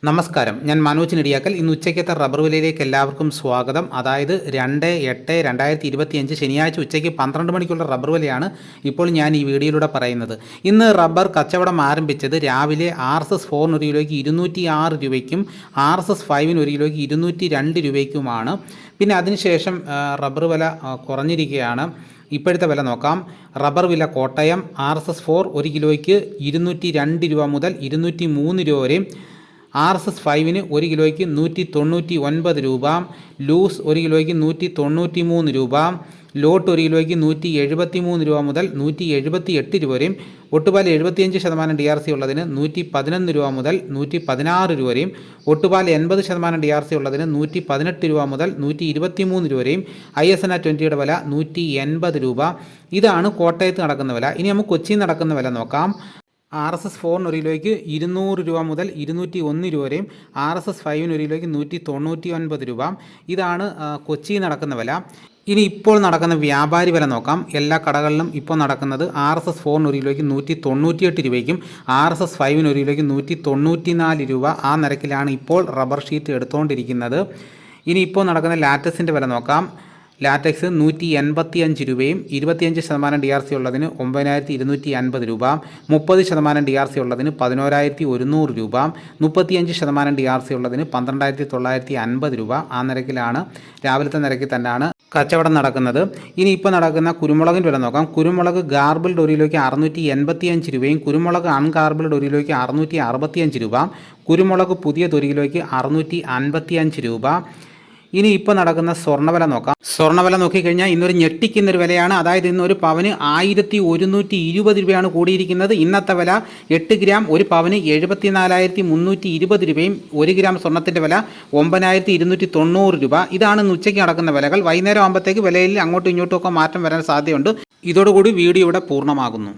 നമസ്കാരം, ഞാൻ മനോജ് നെടിയാക്കൽ. ഇന്ന് ഉച്ചയ്ക്കത്തെ റബ്ബർ വിലയിലേക്ക് എല്ലാവർക്കും സ്വാഗതം. അതായത് 2/8/2025 ശനിയാഴ്ച ഉച്ചയ്ക്ക് 12 മണിക്കുള്ള റബ്ബർ വിലയാണ് ഇപ്പോൾ ഞാൻ ഈ വീഡിയോയിലൂടെ പറയുന്നത്. ഇന്ന് റബ്ബർ കച്ചവടം ആരംഭിച്ചത് രാവിലെ RSS 4 ഒരു കിലോയ്ക്ക് 206 രൂപയ്ക്കും RSS 5 ഒരു കിലോയ്ക്ക് 202 രൂപയ്ക്കുമാണ്. പിന്നെ അതിനുശേഷം റബ്ബർ വില കുറഞ്ഞിരിക്കുകയാണ്. ഇപ്പോഴത്തെ വില നോക്കാം. റബ്ബർ വില കോട്ടയം RSS 4 ഒരു കിലോയ്ക്ക് 202 രൂപ മുതൽ 203 രൂപ വരെയും, RSS 5 ഒരു കിലോയ്ക്ക് 199 രൂപ, ലൂസ് ഒരു കിലോയ്ക്ക് 193 രൂപ, ലോട്ട് ഒരു കിലോയ്ക്ക് 173 രൂപ മുതൽ 178 രൂപ വരെയും, ഒട്ടുപാൽ 75% DRC ഉള്ളതിന് 111 രൂപ മുതൽ 116 രൂപ വരെയും, ഒട്ടുപാൽ 80% DRC ഉള്ളതിന് 118 രൂപ മുതൽ 123 രൂപ വരെയും, ISNA 20യുടെ വില 180 രൂപ. ഇതാണ് കോട്ടയത്ത് നടക്കുന്ന വില. ഇനി നമുക്ക് കൊച്ചിയിൽ നടക്കുന്ന വില നോക്കാം. RSS 4 ഒരു കിലോയ്ക്ക് 200 രൂപ മുതൽ 201 രൂപ വരെയും, RSS 5 ഒരു കിലോയ്ക്ക് 199 രൂപ. ഇതാണ് കൊച്ചിയിൽ നടക്കുന്ന വില. ഇനി ഇപ്പോൾ നടക്കുന്ന വ്യാപാരി വില നോക്കാം. എല്ലാ കടകളിലും ഇപ്പോൾ നടക്കുന്നത് RSS 4 ഒരു കിലോയ്ക്ക് 198 രൂപയ്ക്കും, RSS 5 ഒരു കിലോയ്ക്ക് 194 രൂപ. ആ നിരക്കിലാണ് ഇപ്പോൾ റബ്ബർ ഷീറ്റ് എടുത്തുകൊണ്ടിരിക്കുന്നത്. ഇനി ഇപ്പോൾ നടക്കുന്ന ലാറ്റക്സിൻ്റെ വില നോക്കാം. ലാറ്റക്സ് 185 രൂപയും, 25% DRC ഉള്ളതിന് 9250 രൂപ, 30% DRC ഉള്ളതിന് 11100 രൂപ, 35% DRC ഉള്ളതിന് 12950 രൂപ. ആ നിരക്കിലാണ്, രാവിലത്തെ നിരക്കിൽ തന്നെയാണ് കച്ചവടം നടക്കുന്നത്. ഇനി ഇപ്പോൾ നടക്കുന്ന കുരുമുളകിൻ്റെ വില നോക്കാം. കുരുമുളക് ഗാർബിൾഡ് ഒരു കിലോയ്ക്ക് 685 രൂപയും, കുരുമുളക് അൺഗാർബിൾഡ് ഒരു കിലോയ്ക്ക് 665 രൂപ, കുരുമുളക് പുതിയത് ഒരു കിലോയ്ക്ക് 655 രൂപ. ഇനി ഇപ്പോൾ നടക്കുന്ന സ്വർണ്ണവില നോക്കാം. സ്വർണ്ണവില നോക്കിക്കഴിഞ്ഞാൽ ഇന്നൊരു ഞെട്ടിക്കുന്നൊരു വിലയാണ്. അതായത് ഇന്നൊരു പവന് 1120 രൂപയാണ് കൂടിയിരിക്കുന്നത്. ഇന്നത്തെ വില 8 ഗ്രാം ഒരു പവന് 74,320 രൂപയും, 1 ഗ്രാം സ്വർണ്ണത്തിൻ്റെ വില 9290 രൂപ. ഇതാണ് ഇന്ന് ഉച്ചയ്ക്ക് നടക്കുന്ന വിലകൾ. വൈകുന്നേരം ആകുമ്പോഴത്തേക്ക് വിലയിൽ അങ്ങോട്ടും ഇങ്ങോട്ടും ഒക്കെ മാറ്റം വരാൻ സാധ്യതയുണ്ട്. ഇതോടുകൂടി വീഡിയോ ഇവിടെ പൂർണ്ണമാകുന്നു.